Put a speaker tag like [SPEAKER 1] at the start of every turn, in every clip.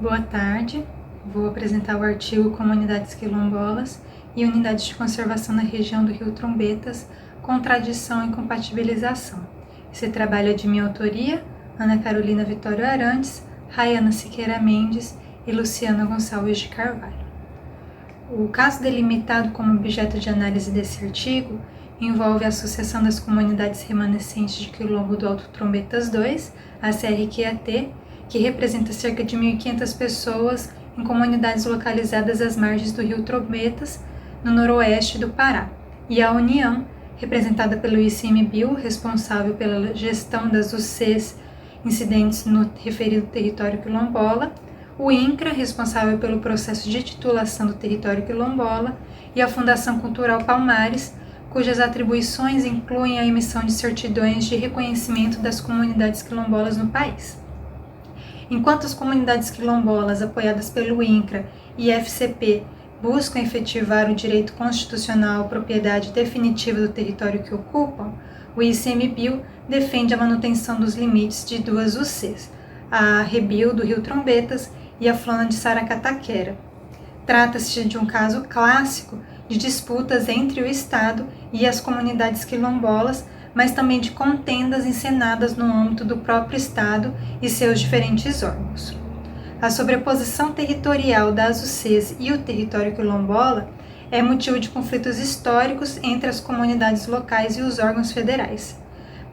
[SPEAKER 1] Boa tarde, vou apresentar o artigo Comunidades Quilombolas e Unidades de Conservação na região do Rio Trombetas, Contradição e Compatibilização. Esse trabalho é de minha autoria, Ana Carolina Vitório Arantes, Rayana Siqueira Mendes e Luciana Gonçalves de Carvalho. O caso delimitado como objeto de análise desse artigo envolve a Associação das Comunidades Remanescentes de Quilombo do Alto Trombetas II, a CRQAT, que representa cerca de 1.500 pessoas em comunidades localizadas às margens do Rio Trombetas, no noroeste do Pará, e a União, representada pelo ICMBio, responsável pela gestão das UCs incidentes no referido território quilombola, o INCRA, responsável pelo processo de titulação do território quilombola, e a Fundação Cultural Palmares, cujas atribuições incluem a emissão de certidões de reconhecimento das comunidades quilombolas no país. Enquanto as comunidades quilombolas apoiadas pelo INCRA e FCP buscam efetivar o direito constitucional à propriedade definitiva do território que ocupam, o ICMBio defende a manutenção dos limites de duas UCs, a Rebio do Rio Trombetas e a Flona de Saracataquera. Trata-se de um caso clássico de disputas entre o Estado e as comunidades quilombolas, mas também de contendas encenadas no âmbito do próprio Estado e seus diferentes órgãos. A sobreposição territorial das UCs e o território quilombola é motivo de conflitos históricos entre as comunidades locais e os órgãos federais,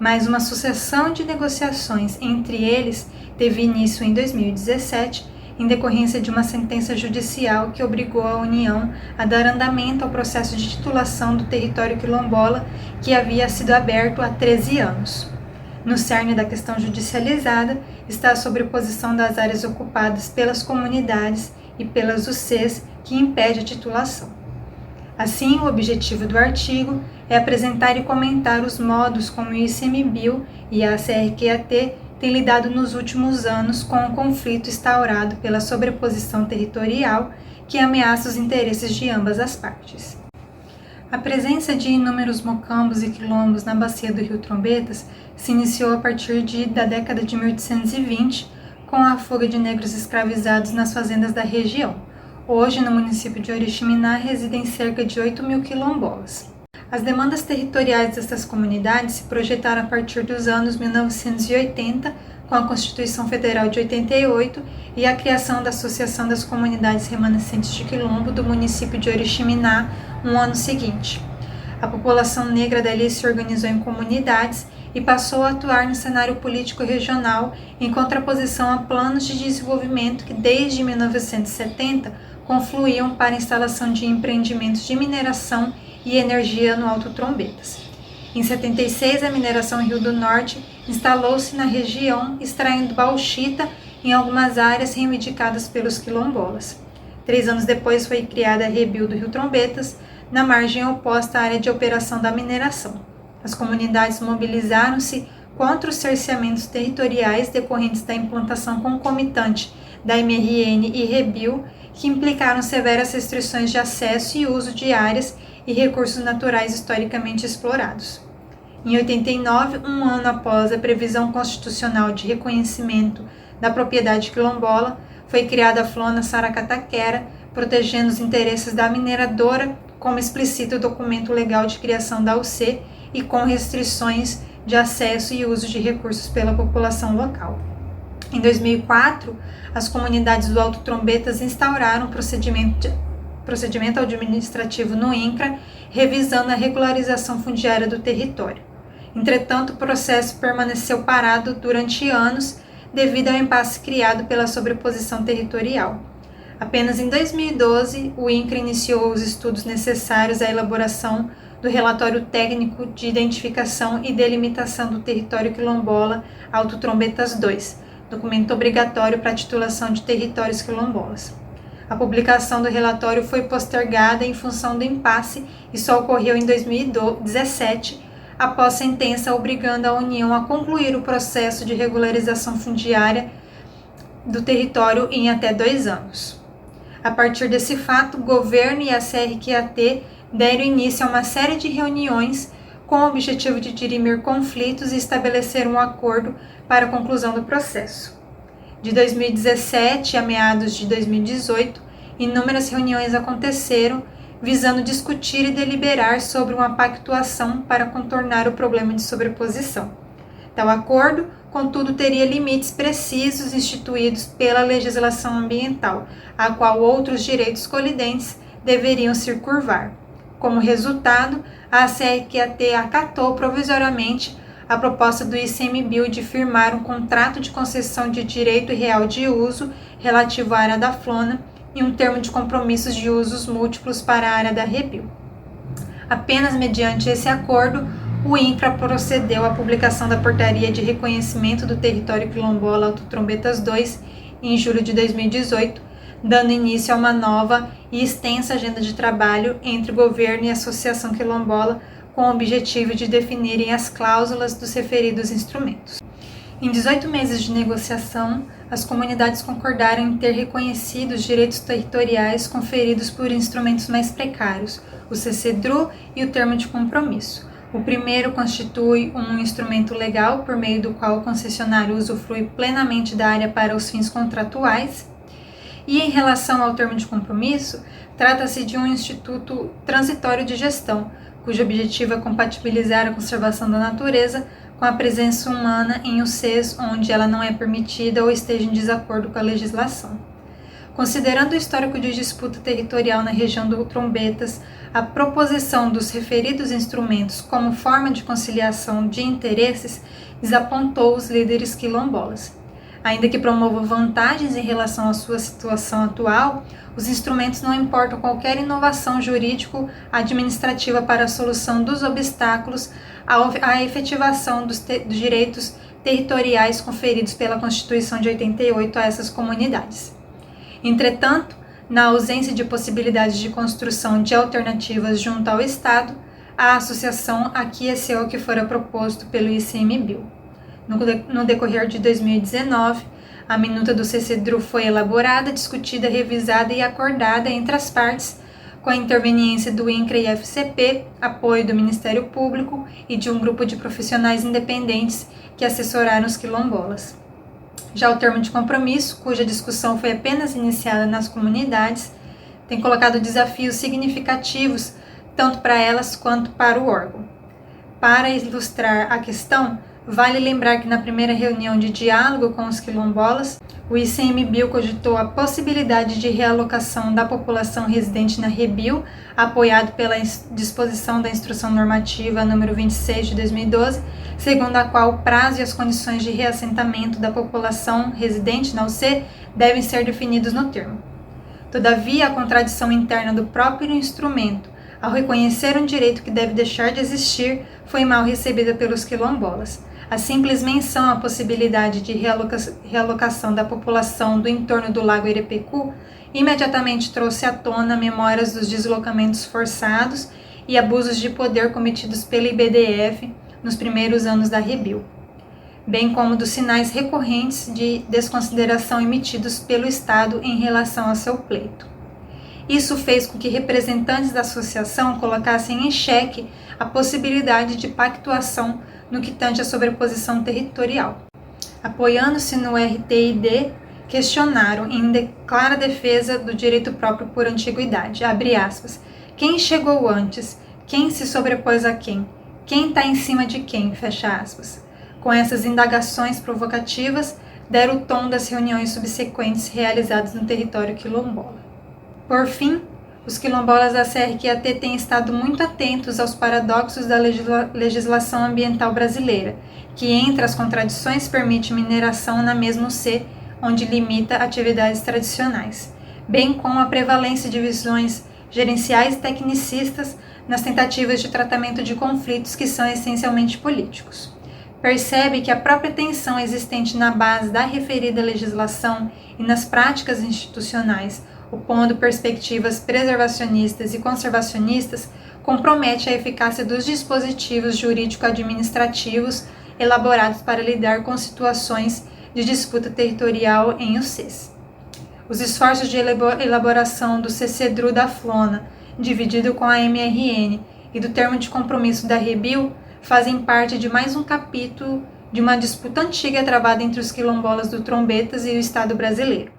[SPEAKER 1] mas uma sucessão de negociações entre eles teve início em 2017, em decorrência de uma sentença judicial que obrigou a União a dar andamento ao processo de titulação do território quilombola que havia sido aberto há 13 anos. No cerne da questão judicializada está a sobreposição das áreas ocupadas pelas comunidades e pelas UCs que impede a titulação. Assim, o objetivo do artigo é apresentar e comentar os modos como o ICMBio e a CRQAT têm lidado nos últimos anos com o conflito instaurado pela sobreposição territorial que ameaça os interesses de ambas as partes. A presença de inúmeros mocambos e quilombos na bacia do Rio Trombetas se iniciou a partir da década de 1820, com a fuga de negros escravizados nas fazendas da região. Hoje, no município de Oriximiná, residem cerca de 8.000 quilombolas. As demandas territoriais dessas comunidades se projetaram a partir dos anos 1980, com a Constituição Federal de 88 e a criação da Associação das Comunidades Remanescentes de Quilombo do município de Oriximiná, no ano seguinte. A população negra dali se organizou em comunidades e passou a atuar no cenário político regional em contraposição a planos de desenvolvimento que, desde 1970, confluíam para a instalação de empreendimentos de mineração e energia no Alto Trombetas. Em 76, a mineração Rio do Norte instalou-se na região, extraindo bauxita em algumas áreas reivindicadas pelos quilombolas. 3 anos depois foi criada a Rebio do Rio Trombetas, na margem oposta à área de operação da mineração. As comunidades mobilizaram-se contra os cerceamentos territoriais decorrentes da implantação concomitante da MRN e Rebio, que implicaram severas restrições de acesso e uso de áreas e recursos naturais historicamente explorados. Em 89, um ano após a previsão constitucional de reconhecimento da propriedade quilombola, foi criada a Flona Saracataquera, protegendo os interesses da mineradora, como explicita o documento legal de criação da UC e com restrições de acesso e uso de recursos pela população local. Em 2004, as comunidades do Alto Trombetas instauraram procedimento administrativo no INCRA, revisando a regularização fundiária do território. Entretanto, o processo permaneceu parado durante anos devido ao impasse criado pela sobreposição territorial. Apenas em 2012, o INCRA iniciou os estudos necessários à elaboração do relatório técnico de identificação e delimitação do território quilombola Alto Trombetas II, documento obrigatório para a titulação de territórios quilombolas. A publicação do relatório foi postergada em função do impasse e só ocorreu em 2017, após sentença obrigando a União a concluir o processo de regularização fundiária do território em até 2 anos. A partir desse fato, o governo e a CRQAT deram início a uma série de reuniões com o objetivo de dirimir conflitos e estabelecer um acordo para a conclusão do processo. De 2017 a meados de 2018, inúmeras reuniões aconteceram visando discutir e deliberar sobre uma pactuação para contornar o problema de sobreposição. Tal acordo, contudo, teria limites precisos instituídos pela legislação ambiental, a qual outros direitos colidentes deveriam se curvar. Como resultado, a CRQAT acatou provisoriamente a proposta do ICMBio de firmar um contrato de concessão de direito real de uso relativo à área da Flona e um termo de compromissos de usos múltiplos para a área da Rebio. Apenas mediante esse acordo, o INCRA procedeu à publicação da Portaria de Reconhecimento do Território Quilombola Alto Trombetas II em julho de 2018, dando início a uma nova e extensa agenda de trabalho entre o governo e a Associação Quilombola com o objetivo de definirem as cláusulas dos referidos instrumentos. Em 18 meses de negociação, as comunidades concordaram em ter reconhecido os direitos territoriais conferidos por instrumentos mais precários, o CCDRU e o termo de compromisso. O primeiro constitui um instrumento legal por meio do qual o concessionário usufrui plenamente da área para os fins contratuais. E em relação ao termo de compromisso, trata-se de um instituto transitório de gestão, cujo objetivo é compatibilizar a conservação da natureza com a presença humana em UCs onde ela não é permitida ou esteja em desacordo com a legislação. Considerando o histórico de disputa territorial na região do Trombetas, a proposição dos referidos instrumentos como forma de conciliação de interesses desapontou os líderes quilombolas. Ainda que promovam vantagens em relação à sua situação atual, os instrumentos não importam qualquer inovação jurídico-administrativa para a solução dos obstáculos à efetivação dos direitos territoriais conferidos pela Constituição de 88 a essas comunidades. Entretanto, na ausência de possibilidades de construção de alternativas junto ao Estado, a associação aqueceu o que fora proposto pelo ICMBio. No decorrer de 2019, a minuta do CCDRU foi elaborada, discutida, revisada e acordada entre as partes, com a interveniência do INCRA e FCP, apoio do Ministério Público e de um grupo de profissionais independentes que assessoraram os quilombolas. Já o termo de compromisso, cuja discussão foi apenas iniciada nas comunidades, tem colocado desafios significativos tanto para elas quanto para o órgão. Para ilustrar a questão, vale lembrar que na primeira reunião de diálogo com os quilombolas, o ICMBio cogitou a possibilidade de realocação da população residente na Rebio, apoiado pela disposição da Instrução Normativa número 26 de 2012, segundo a qual o prazo e as condições de reassentamento da população residente na UC devem ser definidos no termo. Todavia, a contradição interna do próprio instrumento, ao reconhecer um direito que deve deixar de existir, foi mal recebida pelos quilombolas. A simples menção à possibilidade de realocação da população do entorno do Lago Irepecu imediatamente trouxe à tona memórias dos deslocamentos forçados e abusos de poder cometidos pela IBDF nos primeiros anos da Rebio, bem como dos sinais recorrentes de desconsideração emitidos pelo Estado em relação a seu pleito. Isso fez com que representantes da associação colocassem em xeque a possibilidade de pactuação no que tange à sobreposição territorial. Apoiando-se no RTID, questionaram em clara defesa do direito próprio por antiguidade, abre aspas, quem chegou antes, quem se sobrepôs a quem está em cima de quem, fecha aspas. Com essas indagações provocativas, deram o tom das reuniões subsequentes realizadas no território quilombola. Por fim, os quilombolas da CRQAT têm estado muito atentos aos paradoxos da legislação ambiental brasileira, que entre as contradições permite mineração na mesma UC, onde limita atividades tradicionais, bem como a prevalência de visões gerenciais tecnicistas nas tentativas de tratamento de conflitos que são essencialmente políticos. Percebe que a própria tensão existente na base da referida legislação e nas práticas institucionais, opondo perspectivas preservacionistas e conservacionistas, compromete a eficácia dos dispositivos jurídico-administrativos elaborados para lidar com situações de disputa territorial em UCs. Os esforços de elaboração do CCDRU da Flona, dividido com a MRN, e do termo de compromisso da Rebio, fazem parte de mais um capítulo de uma disputa antiga travada entre os quilombolas do Trombetas e o Estado brasileiro.